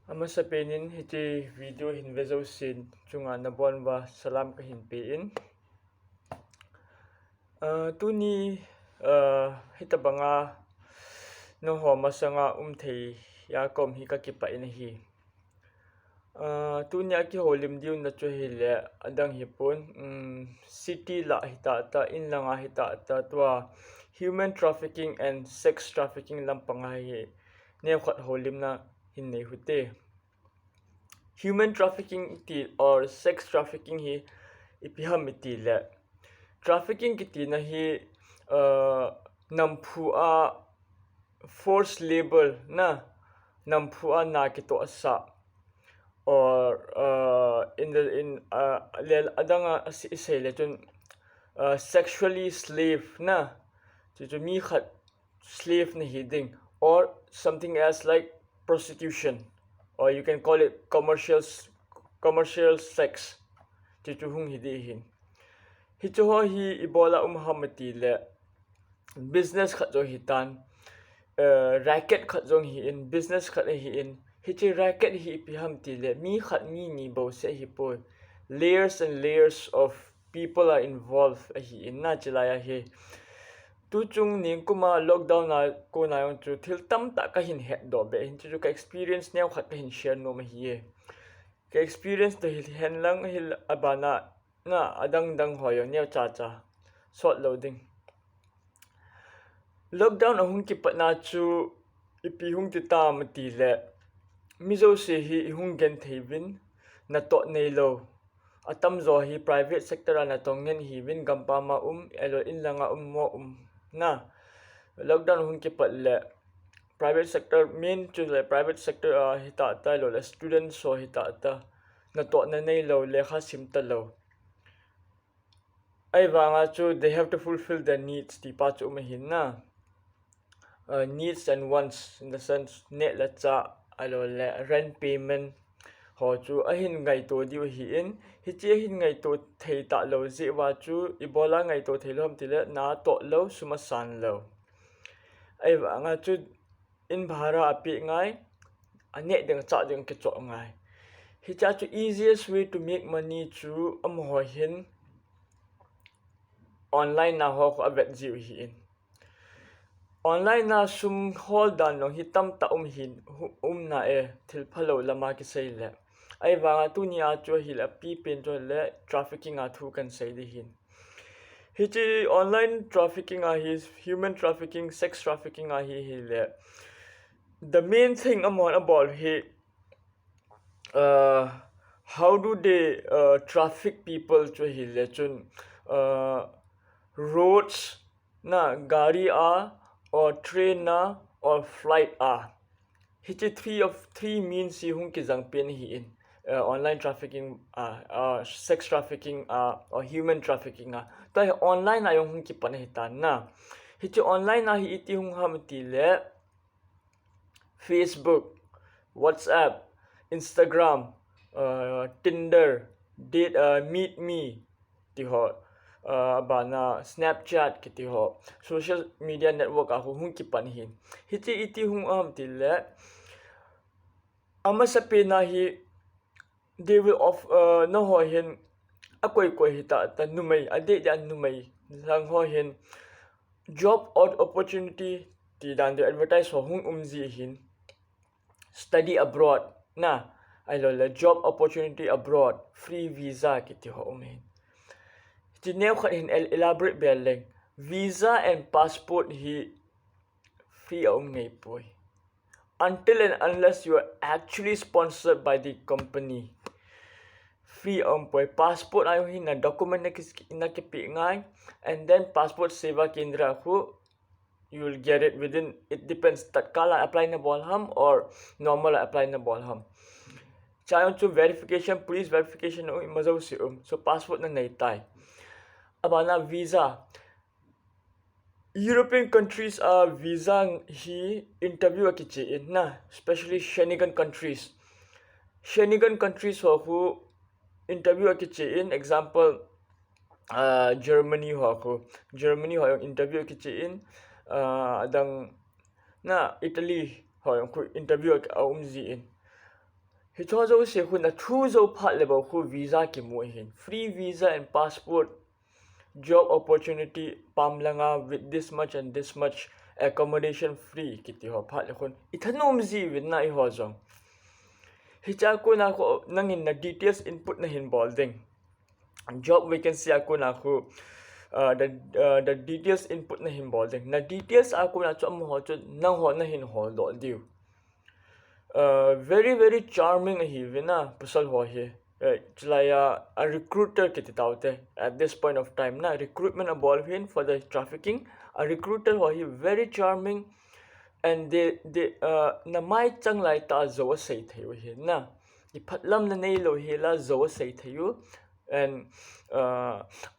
Ama sa penin hichi video hin vezo sin chunga na bon wa salam ka hin pe in tu ni hita banga no ho masanga thei ya kom hi kakipah in hi tu ni aki holim diu na chu hi le adang hi pun city la hita ta in langa hita ta tua human trafficking and sex trafficking lampanga hi neokhat holim na hin nei hute human trafficking ti or sex trafficking hi ipiham iti le trafficking kiti na hi nampu a force label na nampu a na kito asa or in lel adanga isay le chun sexually slave na chu mi khat slave na hiding or something else like prostitution or you can call it commercial sex chu hung hidi hin hi chu ho hi ibola hamati le business khat jo hitan racket khat jong hi in business khat hi in hi chi racket hi pi ham ti le mi khat mi ni bo se hi po layers and layers of people are involved hi in na chilaya hi tu chung ning kuma lockdown na ko na yong chu thil tam ta ka hin het do be hin chu ka experience new khat ka hin share no ma hi ka experience to hil hen lang hil abana na adang dang hoyo new cha cha short loading lockdown ahun ki patna chu ipi hung ti ta mati le mizo se hi hung gen theivin na to nei lo atam zo hi private sector ana tongen hi win gampa ma elo in langa mo na lockdown hun ki pat le private sector main chu le private sector hi ta ta lo le student so hi ta ta na to na nei lo le kha sim ta lo ai wanga chu they have to fulfill their needs ti pa chu ma hin na needs and wants in the sense net la cha alo le rent payment ho chu ahin ngai to diu hi in hi che hin ngai to thei ta lo je wa chu ibola ngai to theilom tile na to lo suma san lo ai wa nga chu in bhara api ngai ane deng cha deng ke cho ngai hi cha chu easiest way to make money chu am ho hin online na ho ko avet jiu hi in online na sum hol dan long hi tam ta hin na thil phalo lama ki sei le ai wanga tu ni a chu hi la pi pen cho le trafficking a thu kan sei de hin hi chi online trafficking a hi human trafficking sex trafficking a hi le the main thing among about hi how do they traffic people cho hi le chun roads na gari a or train na or flight a hichi three means si hung ki jang pen hi in online trafficking sex trafficking or human trafficking ta online ayong hung ki pan hi tan na hichi online na hi iti hung ham ti le Facebook, WhatsApp, Instagram, Tinder, Meet Me ti ho bana Snapchat kiti ho social media network a hung ki pan hin hichi iti hung am ti le ama sa pe na hi they will of no ho hin akoi koi hi ta numai ade ja numai lang ho hin job opportunity ti dan de advertise ho hung ji hin study abroad na I lo la job opportunity abroad free visa kiti ho hin Jineo khat hin elaborate beleng visa and passport hi free ngay poi until and unless you are actually sponsored by the company free poi passport ayo hin na document na ki pi ngai and then passport seva kendra khu you will get it within it depends tatkala apply na bolham or normal apply na bolham chayo chu verification police verification mazo si so passport na nei tai abana visa European countries are visa hi interview akiche in na especially Schengen countries ho interview akiche in example Germany ho interview akiche in adang na Italy ho interview ji in hi cho zo se hun a thu zo phat le bo khu visa ki mo hin free visa and passport job opportunity pamlanga with this much and this much accommodation free kiti ho phat le khun ithanom zi win na I ho jong hicha ko na ko nangin na details input na hin bolding job vacancy ako na ko the details input na hin bolding na details ako na cho mo ho cho nang ho na hin ho do diu very very charming hi vina pusal ho hi chlaya a recruiter kiti taute at this point of time na recruitment involved in for the trafficking a recruiter ho hi very charming and they na mai chang lai ta zo sei theu hi na I phatlam na nei lo hi la zo sei theu and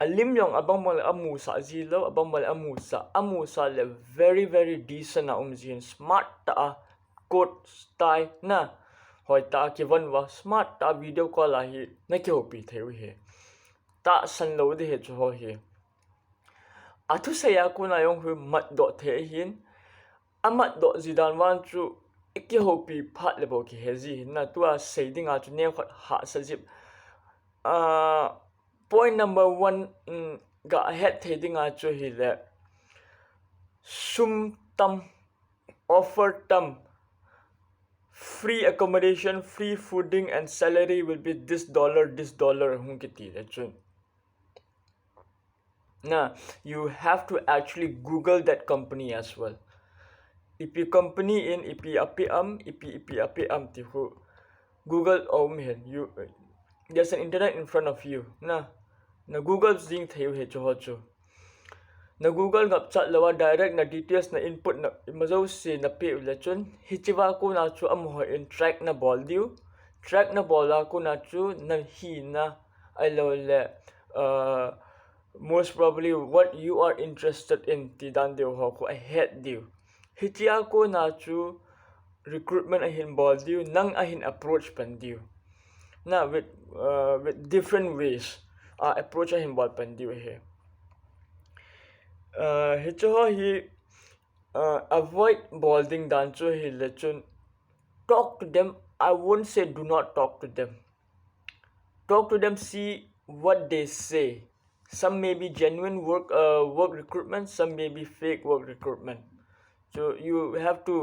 alim yong abang mal amu sa zilo abang mal amu sa le very very decent na umjin smart ta coat style na hoi ta ki van wa smart ta video call la hi na kyo pi theu hi ta san lo de he chu ho hi athu se ya ku na yong hu mat do the hin amat do zidan wan chu iki ho pi phat le bo ki hezi na tua seiding a chu neokhat ha sajip point number 1 ga head heading a chu hi le sum tam offer tam free accommodation free fooding and salary will be this dollar hung kiti le chun na you have to actually google that company as well ipi company in ipi api am ti hu google hen you there's an internet in front of you na google jing theu he cho cho na google ngap chat lawa direct na details na input na mazo se na pe le chun hichiwa ko na chu am ho in track na bol diu track na bola ko na chu na hi na I lo le most probably what you are interested in ti dan deu ho ko I had diu hichia ko na chu recruitment ahin bol diu nang ahin approach pan diu na with different ways approach ahin bol pan diu he hicho hi avoid bolding dan chu hi le chun talk to them I won't say do not talk to them see what they say some may be genuine work recruitment some may be fake work recruitment so you have to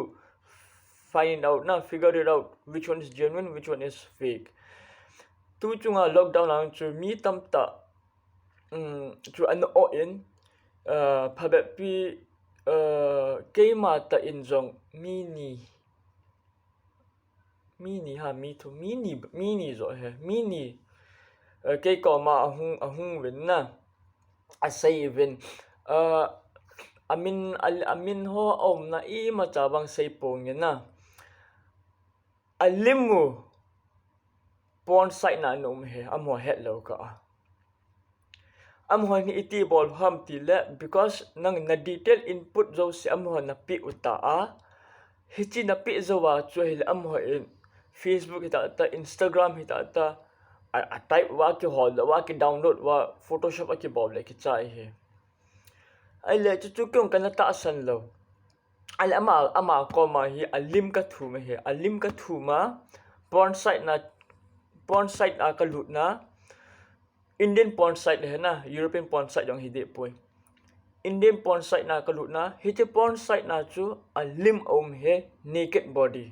find out now figure it out which one is genuine which one is fake tu chunga lockdown ang chu mi tam ta chu an o in phabet pi keima ta in jong mini zo he mini ke ko ma ahung win na asai win amin ho om na I ma chabang sei pong na alimu porn site na nom he amo het lo ka amho ni iti bol ham ti le because nang na detail input zo se amho na pi uta hichi na pi zo wa chu hil amho in Facebook hita ta Instagram hita ta a type wa ki hol wa ki download wa Photoshop ki bol le ki chai he ai le chu kyong kana ta san lo al ama ko ma hi alim ka thu me he alim ka thu ma porn site a ka lut na Indian porn site hai na European porn site jong hi de poi Indian porn site na ka lut na hi che porn site na chu alim om he naked body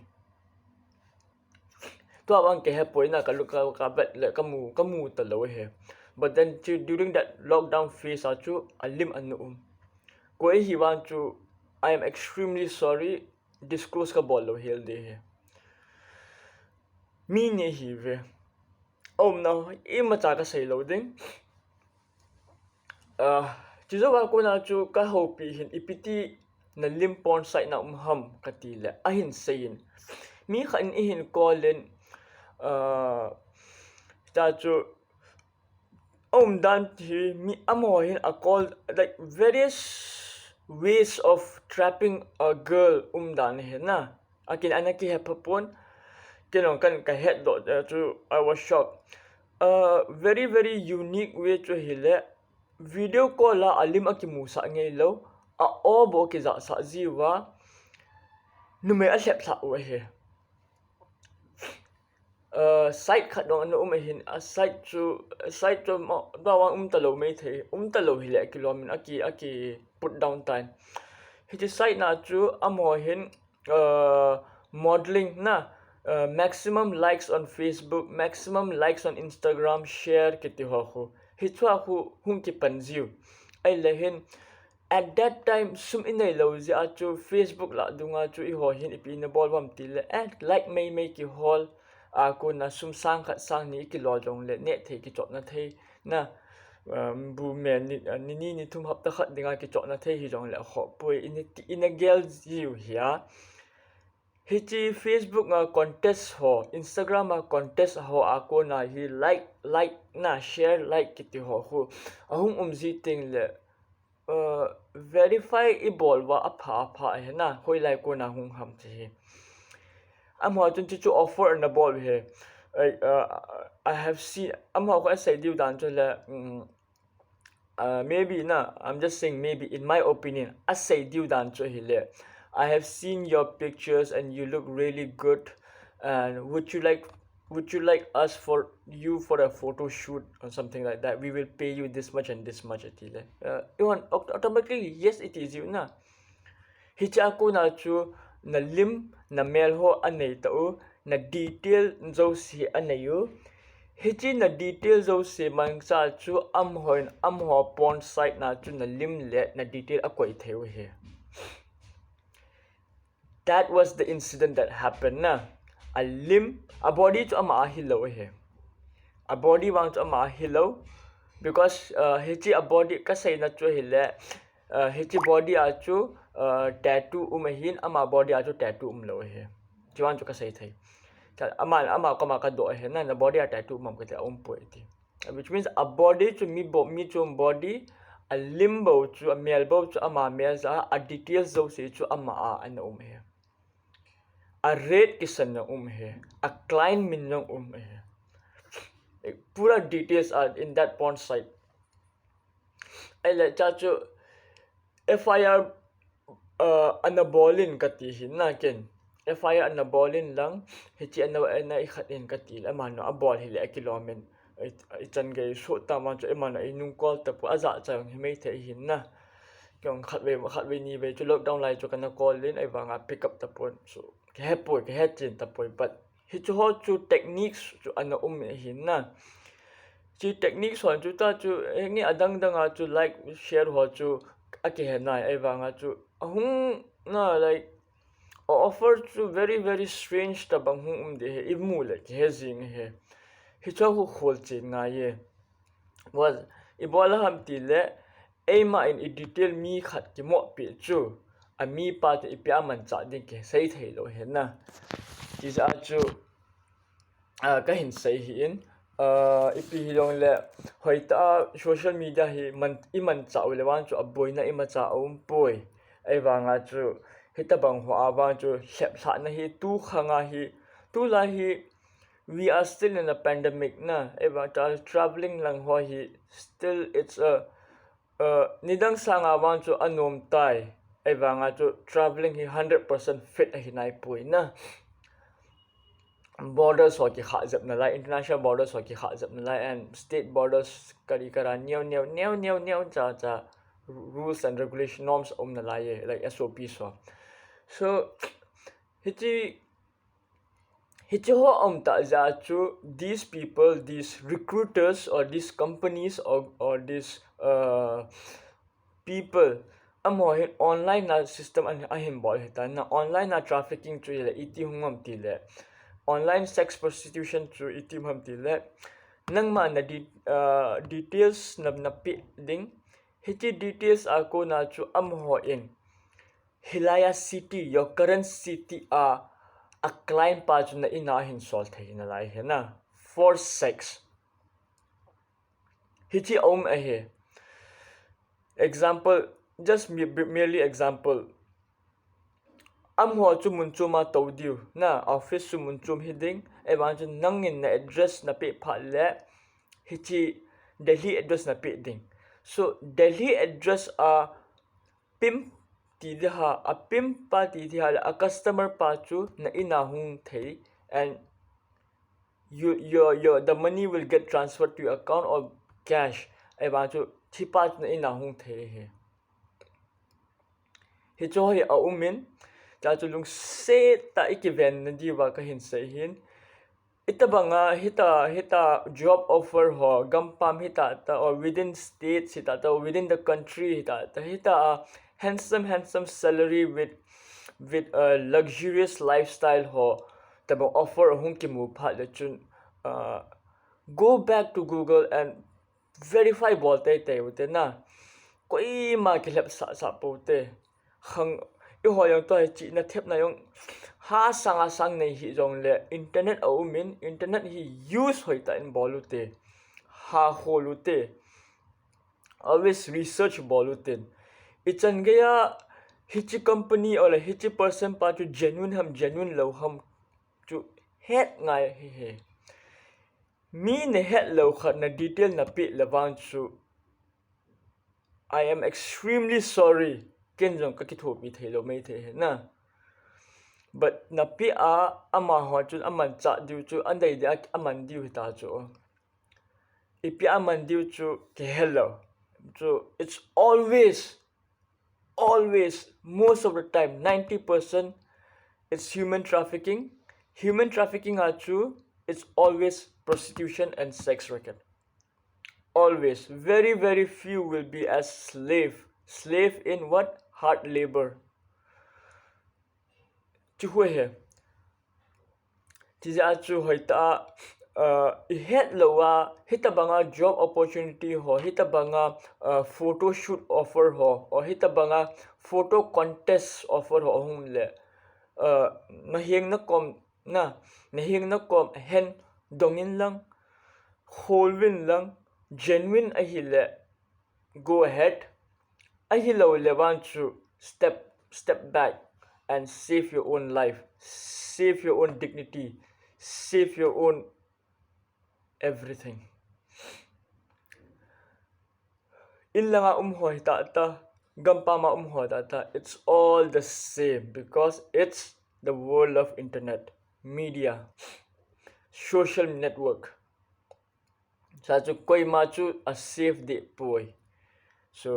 to awang ke he poi na ka lu ka bet le kamu ta lo he but then during that lockdown phase a chu alim anu ko hi wan chu I am extremely sorry disclose ka bol lo hel de he mi ne hi ve no ima cha ka sei lo ding chizo wa ko na chu ka ho pi hin ipiti na lim porn site na ham ka ti le ahin sein mi khan I hin callin ta chu dan thi mi amo hin a call like various ways of trapping a girl dan he na akin anaki he papon kinong kan ka head do chu I was shocked very very unique way chu hile video call la alim akimu sa ngei lo a obo ki za sa jiwa nume a hlep sa we he site khat dong anu hin a site chu bawang talo mai the talo hi le kilomin aki put down time hichi site na chu amo hin modeling na maximum likes on Facebook, maximum likes on Instagram, share kiti ho khu hichwa khu hung ki panjiu ai lehin at that time sum inai lo ji a chu Facebook la dunga chu I ho hin ipi na bol bam ti le like mai ki hol a ko na sum sang khat sang ni ki lo jong le ne the ki chot na the na bu men ni thum hap ta khat dinga ki chot na the hi jong le ho poi in a gel jiu hia hichi Facebook nga contest ho Instagram ma contest ho a ko na hi like na share like ki ti ho khu ahung umji ting le verify ibol wa apha he na hoi lai ko na hung ham chi am ho chun chu offer na bol he I have seen am ho ko sai diudan chu le maybe na I'm just saying maybe in my opinion I say diudan chu hi le I have seen your pictures and you look really good and would you like us for a photo shoot or something like that? We will pay you this much and this much atile. Automatically yes it is you na. Hicha ko na chu na lim na mail ho anei tau na detail zo si anayu. Hichi na detail zo si mangcha chu am ho porn site na chu na lim le na detail akoi theu he. That was the incident that happened na. A body to ama hilo he. A body wang to ama hilo because hichi a body kasay na chu hile hichi body achu tattoo umahin ama body achu tattoo umlo he. Jiwan chu kasay thay. Ama kama ka do he na body a tattoo umam kete umpo iti. Which means a body to mi chu body a limbo chu a melbo chu ama melza a details zo se chu ama ana he. A rate kisan na he, a client min na he. Pura details are in that porn site. Ay la chacho FIR anabolin katihin na ken. FIR anabolin lang hichi ana ikhatin katil amano abol hili kilomen ichan gay so tama cho emana inung call tapo aza chang himay hin na. Yung khatwe ni be chu lockdown lai cho kana call lin ay wanga pick up tapon so ke chin tapoy but hichu ho chu techniques chu ana hin na chi techniques ho chu ta chu ni adang danga chu like share ho chu ake he na ay wanga chu ahung na like offer chu very strange tabang hung de he imu le ke jing he hichu ho khol chin nga ye was ibola ham ti le eima in detail mi khat ki mo pi chu a mi pa te ipya man cha ding ke sei thei lo he na ti za chu kahin sei hi in ipi hi long le hoi ta social media hi man cha le wan chu aboi na ima cha poi ai wanga chu hita bang ho awa chu hlep sa na hi tu khanga hi tu la hi we are still in a pandemic na eva traveling lang ho hi still it's a nidang sanga wan chu anom tai eva nga chu traveling hi 100% fit hi nai pui na borders ho ki kha zap na lai international borders ho ki kha zap na lai and state borders kari kara new cha rules and regulation norms na lai like SOPs so hichi ho ta za chu these people these recruiters or these companies or these people amo he online na system an ahim bol heta na online na trafficking chu le iti hungam ti le online sex prostitution chu iti hum ti le nang ma na details na pi ding hichi details a ko na chu ho in Hilaya city your current city a client pa chu na ina hin sol thei na lai he na for sex hichi a he example just merely example ho chu mun chu ma to diu na office chu mun chu hiding ewan chu nangin na address na pe pha le hichi Delhi address na pe ding so Delhi address pim ti ha a pim pa ti ha a customer pa chu na ina hung thei and the money will get transferred to your account or cash ai ba chu thipa na ina hung the he hi cho hi a umin cha chu lung se ta ikiven na diwa ka hin sei hin ita banga hita job offer ho gampam hita ta or within states hita ta or within the country hita a handsome salary with a luxurious lifestyle ho tabo offer hung ki mu pha le chun go back to Google and verify bolte te ute na koi ma ki lep sa pote hang I ho yang to chi na thep na yong ha sang nei hi jong le internet au min internet hi use hoi ta in bolute ha holute always research bolute ichan gaya hichi company or a hichi person pa to genuine lo ham to head ngai he mi ne head lo khat na detail na pi lawang chu I am extremely sorry ken jong ka kithopi thelo mai the na but na pi a ama ho chu aman cha diu chu andai da aman diu ta chu ipi aman diu chu ke hello so it's always most of the time 90% it's human trafficking are true it's always prostitution and sex racket always very few will be as slave in what hard labor chu he ti ja chu hoita het lowa hita banga job opportunity ho hita banga photo shoot offer ho or hita banga photo contest offer ho hum le na hieng na kom hen dongin lang holwin lang genuine a hi le go ahead a hi lo le want to step back and save your own life save your own dignity save your own everything illanga hoi ta gampa ma hoi ta it's all the same because it's the world of internet media social network sa chu koi ma chu a save the boy so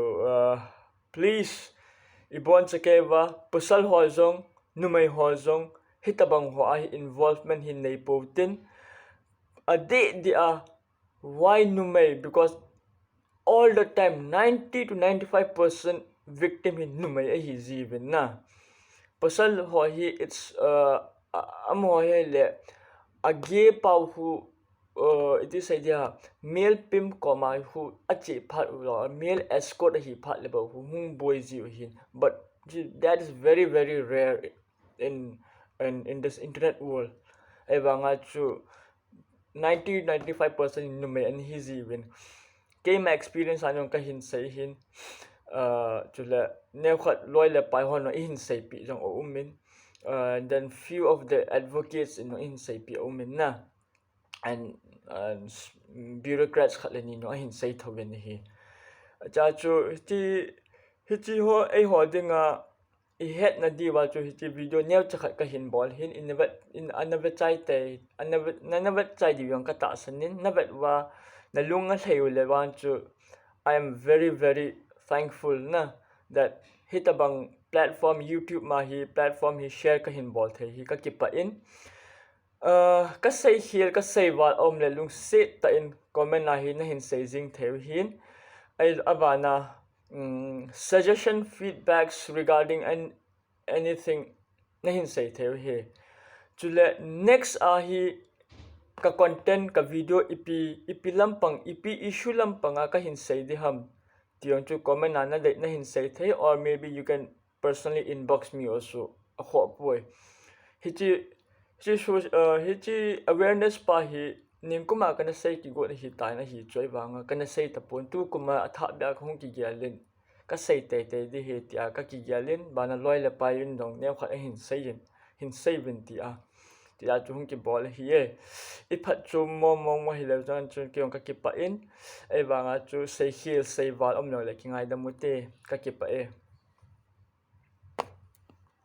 please ibon sakeva pusal ho zong numai ho zong hitabang ho ai involvement hin nei potin a de a why numai because all the time 90 to 95% victim in numai a hi jibin na pusal ho hi it's am ho le age pau hu it is idea male pimp koma who achi phat lo male escort hi phat le hu hung boy ji hin but that is very rare in this internet world ebanga chu 90-95% nume and his even game experience anong ka hin sei hin chula neokhat loi le pai hon in sei pi jong o umin then few of the advocates in sei pi umin na and bureaucrats khatleni no hin sei thoben hi cha chu hichi ho ai ho dinga I het na di wa chu hichi video neu chakhat ka hin bol hin in anavet chai te anavet chai di yong ka ta sanin navet wa na lunga theu le wan chu I am very thankful na that hitabang platform YouTube ma hi platform hi share ka hin bol the hi ka kipa in ka sei hil ka sei wal om le lung se ta in comment na hi na hin sei jing theu hin ai avana suggestion feedbacks regarding anything na hin sei theu he chule next a hi ka content ka video ipi lampang ipi issue lampanga ka hin sei di ham tiong chu comment na de na hin sei the or maybe you can personally inbox me also a ho boy hichi awareness pa hi ning kuma kana sei ki go hi ta na hi choi wanga kana sei ta pon tu kuma atha ba khong ki gyalin ka sei te di he tia ka ki gyalin bana loi le pa yin dong ne khat hin sei bin tia tia chu hung ki bol hi e I phat chu mong hi le jan chu ki ka ki pa in e wanga chu sei hil sei wal om no le ki ngai da mu te ka ki pa e